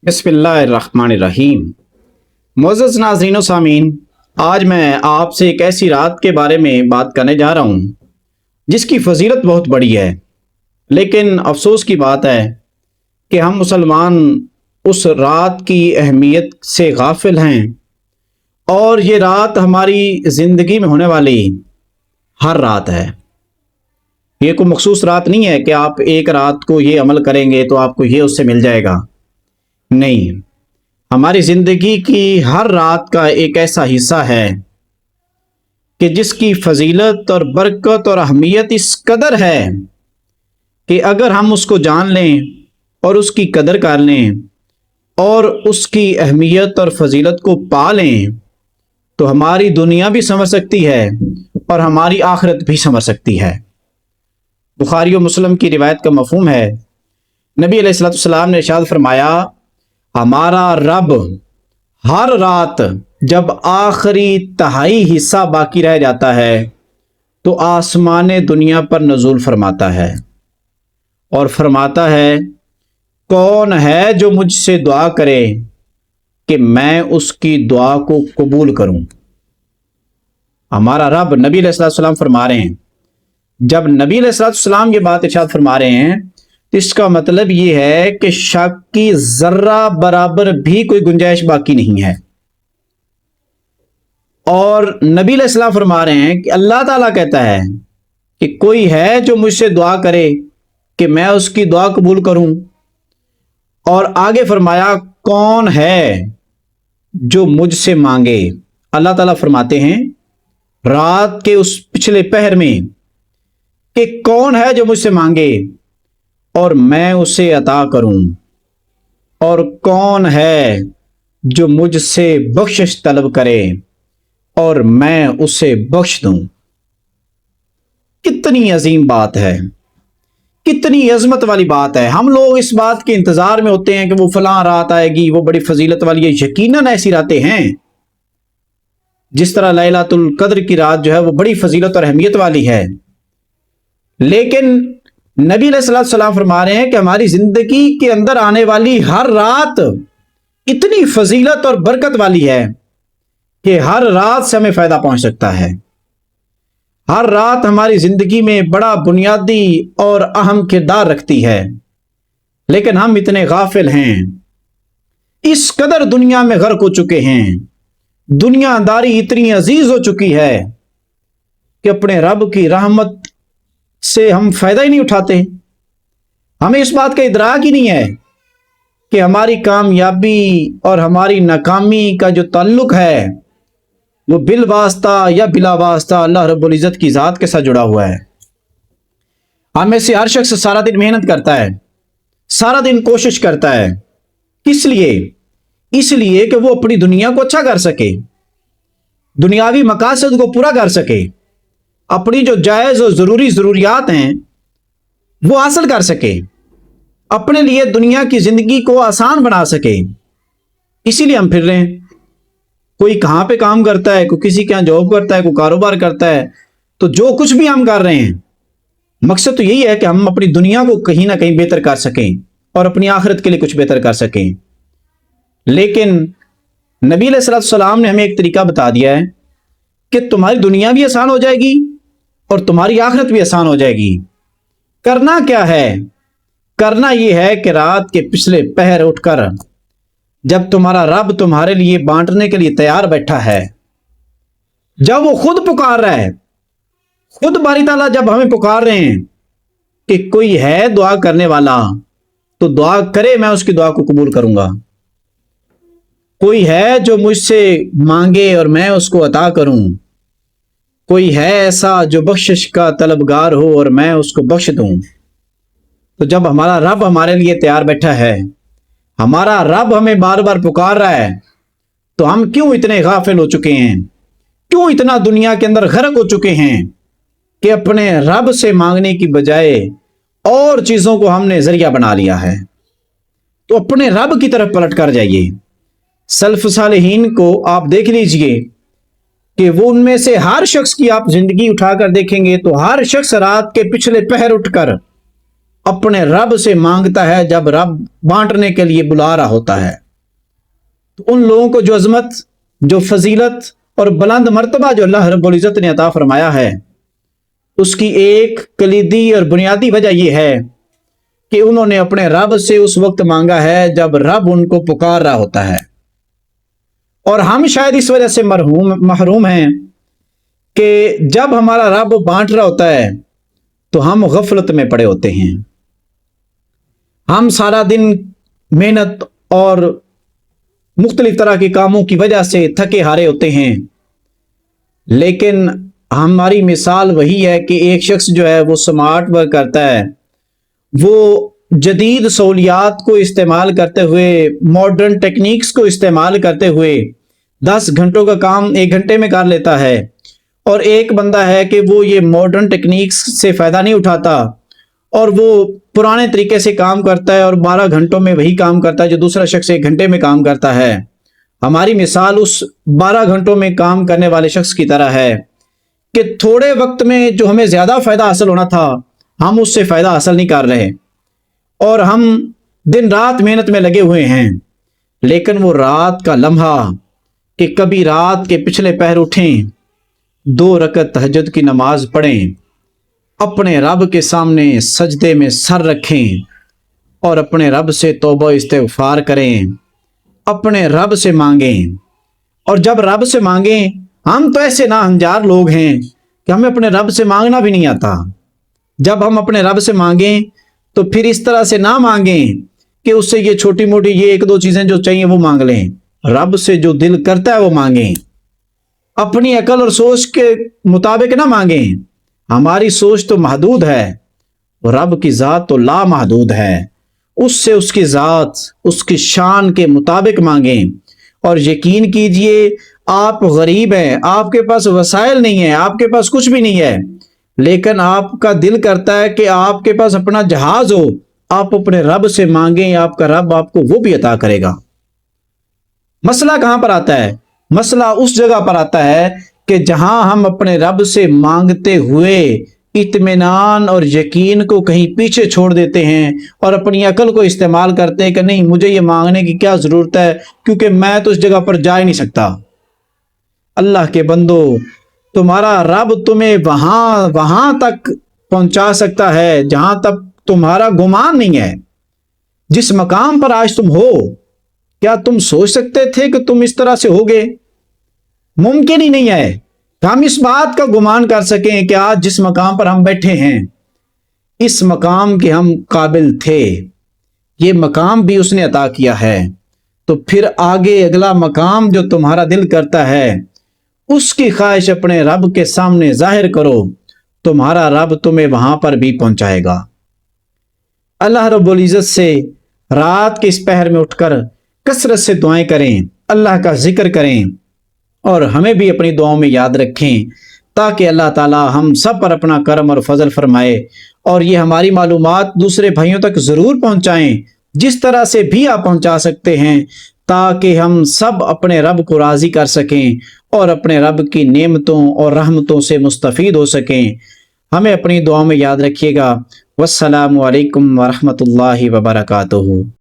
बिस्मिल्लाहिर्रहमानिर्रहीम। मुअज़्ज़ज़ नाज़रीन व सामीन, आज मैं आपसे एक ऐसी रात के बारे में बात करने जा रहा हूँ जिसकी फजीलत बहुत बड़ी है, लेकिन अफसोस की बात है कि हम मुसलमान उस रात की अहमियत से गाफिल हैं। और ये रात हमारी ज़िंदगी में होने वाली हर रात है। ये कोई मखसूस रात नहीं है कि आप एक रात को ये अमल करेंगे तो आपको ये उससे मिल जाएगा। नहीं, हमारी ज़िंदगी की हर रात का एक ऐसा हिस्सा है कि जिसकी फजीलत और बरकत और अहमियत इस कदर है कि अगर हम उसको जान लें और उसकी कदर कर लें और उसकी अहमियत और फजीलत को पा लें तो हमारी दुनिया भी संवर सकती है और हमारी आखिरत भी संवर सकती है। बुखारी और मुस्लिम की रिवायत का मफहूम है, नबी अलैहिस्सलाम ने इरशाद फरमाया, हमारा रब हर रात जब आखिरी तिहाई हिस्सा बाकी रह जाता है तो आसमान दुनिया पर नज़ूल फरमाता है और फरमाता है, कौन है जो मुझसे दुआ करे कि मैं उसकी दुआ को कबूल करूं। हमारा रब नबी अलैहिस्सलाम फरमा रहे हैं, जब नबी अलैहिस्सलाम ये बात इरशाद फरमा रहे हैं तो इसका मतलब ये है कि शक की जर्रा बराबर भी कोई गुंजाइश बाकी नहीं है। और नबी अलैहिस्सलाम फरमा रहे हैं कि अल्लाह ताला कहता है कि कोई है जो मुझसे दुआ करे कि मैं उसकी दुआ कबूल करूं। और आगे फरमाया, कौन है जो मुझसे मांगे। अल्लाह ताला फरमाते हैं रात के उस पिछले पहर में कि कौन है जो मुझसे मांगे और मैं उसे अता करूं, और कौन है जो मुझसे बख्शिश तलब करे और मैं उसे बख्श दूं। कितनी अजीम बात है, कितनी अजमत वाली बात है। हम लोग इस बात के इंतजार में होते हैं कि वो फलां रात आएगी, वो बड़ी फजीलत वाली है। यकीनन ऐसी रातें हैं, जिस तरह लैलतुल कद्र की रात जो है वो बड़ी फजीलत और अहमियत वाली है। लेकिन नबी अलैहिस्सलाम फरमा रहे हैं कि हमारी जिंदगी के अंदर आने वाली हर रात इतनी फजीलत और बरकत वाली है कि हर रात से हमें फायदा पहुंच सकता है। हर रात हमारी जिंदगी में बड़ा बुनियादी और अहम किरदार रखती है, लेकिन हम इतने गाफिल हैं, इस कदर दुनिया में गर्क हो चुके हैं, दुनियादारी इतनी अजीज हो चुकी है कि अपने रब की रहमत से हम फायदा ही नहीं उठाते। हमें इस बात का इदराक ही नहीं है कि हमारी कामयाबी और हमारी नाकामी का जो ताल्लुक है वो बिल वास्ता या बिला वास्ता अल्लाह रब्बुल इज़्ज़त की ज़ात के साथ जुड़ा हुआ है। हमें से हर शख्स सारा दिन मेहनत करता है, सारा दिन कोशिश करता है। किस लिए? इसलिए कि वो अपनी दुनिया को अच्छा कर सके, दुनियावी मकासद को पूरा कर सके, अपनी जो जायज़ और ज़रूरी ज़रूरियात हैं वो हासिल कर सके, अपने लिए दुनिया की ज़िंदगी को आसान बना सके। इसीलिए हम फिर रहे हैं। कोई कहाँ पे काम करता है, कोई किसी के यहाँ जॉब करता है, कोई कारोबार करता है। तो जो कुछ भी हम कर रहे हैं, मकसद तो यही है कि हम अपनी दुनिया को कहीं ना कहीं बेहतर कर सकें और अपनी आखिरत के लिए कुछ बेहतर कर सकें। लेकिन नबी अलैहिस्सलाम ने हमें एक तरीका बता दिया है कि तुम्हारी दुनिया भी आसान हो जाएगी और तुम्हारी आखिरत भी आसान हो जाएगी। करना क्या है? करना यह है कि रात के पिछले पहर उठकर जब तुम्हारा रब तुम्हारे लिए बांटने के लिए तैयार बैठा है, जब वो खुद पुकार रहा है, खुद बारी ताला जब हमें पुकार रहे हैं कि कोई है दुआ करने वाला तो दुआ करे, मैं उसकी दुआ को कबूल करूंगा। कोई है जो मुझसे मांगे और मैं उसको अता करूं। कोई है ऐसा जो बख्शिश का तलबगार हो और मैं उसको बख्श दूं। तो जब हमारा रब हमारे लिए तैयार बैठा है, हमारा रब हमें बार बार पुकार रहा है, तो हम क्यों इतने गाफिल हो चुके हैं, क्यों इतना दुनिया के अंदर गर्क हो चुके हैं कि अपने रब से मांगने की बजाय और चीजों को हमने जरिया बना लिया है। तो अपने रब की तरफ पलट कर जाइए। सल्फ सालेहीन को आप देख लीजिए कि वो उनमें से हर शख्स की आप जिंदगी उठाकर देखेंगे तो हर शख्स रात के पिछले पहर उठकर अपने रब से मांगता है जब रब बांटने के लिए बुला रहा होता है। तो उन लोगों को जो अजमत, जो फजीलत और बुलंद मर्तबा जो अल्लाह रब्बुल इज़्ज़त ने अता फरमाया है, उसकी एक कलीदी और बुनियादी वजह यह है कि उन्होंने अपने रब से उस वक्त मांगा है जब रब उनको पुकार रहा होता है। और हम शायद इस वजह से महरूम हैं कि जब हमारा रब बांट रहा होता है तो हम गफलत में पड़े होते हैं। हम सारा दिन मेहनत और मुख्तलिफ तरह के कामों की वजह से थके हारे होते हैं, लेकिन हमारी मिसाल वही है कि एक शख्स जो है वो स्मार्ट वर्क करता है, वो जदीद सहूलियात को इस्तेमाल करते हुए, मॉडर्न टेक्निक्स को इस्तेमाल करते हुए 10 घंटों का काम 1 घंटे में कर लेता है। और एक बंदा है कि वो ये मॉडर्न टेक्निक्स से फ़ायदा नहीं उठाता और वो पुराने तरीके से काम करता है और 12 घंटों में वही काम करता है जो दूसरा शख्स 1 घंटे में काम करता है। हमारी मिसाल उस 12 घंटों में काम करने वाले शख्स की तरह है कि थोड़े वक्त में जो हमें ज़्यादा फ़ायदा हासिल होना था, हम उससे फ़ायदा हासिल नहीं कर रहे और हम दिन रात मेहनत में लगे हुए हैं। लेकिन वो रात का लम्हा कि कभी रात के पिछले पहर उठें, 2 रकत तहज्जुद की नमाज पढ़ें, अपने रब के सामने सजदे में सर रखें और अपने रब से तौबा इस्तिग़फ़ार करें, अपने रब से मांगें। और जब रब से मांगें, हम तो ऐसे नाहंजार लोग हैं कि हमें अपने रब से मांगना भी नहीं आता। जब हम अपने रब से मांगें तो फिर इस तरह से ना मांगें कि उससे ये छोटी मोटी ये 1-2 चीज़ें जो चाहिए वो मांग लें। रब से जो दिल करता है वो मांगें, अपनी अकल और सोच के मुताबिक ना मांगें। हमारी सोच तो महदूद है, रब की ज़ात तो लामहदूद है। उससे उसकी ज़ात, उसकी शान के मुताबिक मांगें। और यकीन कीजिए, आप गरीब हैं, आपके पास वसाइल नहीं है, आपके पास कुछ भी नहीं है, लेकिन आपका दिल करता है कि आपके पास अपना जहाज हो। आप अपने रब से मांगें, आपका रब आपको वो भी अता करेगा। मसला कहाँ पर आता है? मसला उस जगह पर आता है कि जहां हम अपने रब से मांगते हुए इत्मीनान और यकीन को कहीं पीछे छोड़ देते हैं और अपनी अकल को इस्तेमाल करते हैं कि नहीं, मुझे ये मांगने की क्या ज़रूरत है क्योंकि मैं तो इस जगह पर जा ही नहीं सकता। अल्लाह के बंदो, तुम्हारा रब तुम्हें वहां तक पहुंचा सकता है जहां तक तुम्हारा गुमान नहीं है। जिस मकाम पर आज तुम हो, क्या तुम सोच सकते थे कि तुम इस तरह से होगे? मुमकिन ही नहीं है कि हम इस बात का गुमान कर सकें कि आज जिस मकाम पर हम बैठे हैं, इस मकाम के हम काबिल थे। ये मकाम भी उसने अता किया है। तो फिर आगे अगला मकाम जो तुम्हारा दिल करता है, उसकी ख्वाहिश अपने रब के सामने जाहिर करो, तुम्हारा रब तुम्हें वहां पर भी पहुंचाएगा। अल्लाह रब्बुल इज़्ज़त से रात के इस पहर में उठकर कसरत से दुआएं करें, अल्लाह का जिक्र करें और हमें भी अपनी दुआओं में याद रखें, ताकि अल्लाह ताला हम सब पर अपना करम और फजल फरमाए और ये हमारी मालूमात दूसरे भाइयों तक ज़रूर पहुँचाएँ, जिस तरह से भी आप पहुँचा सकते हैं, ताकि हम सब अपने रब को राज़ी कर सकें और अपने रब की नेमतों और रहमतों से मुस्तफ़ीद हो सकें। हमें अपनी दुआओं में याद रखिएगा। वस्सलामु अलैकुम वरहमतुल्लाहि वबरकातुहू।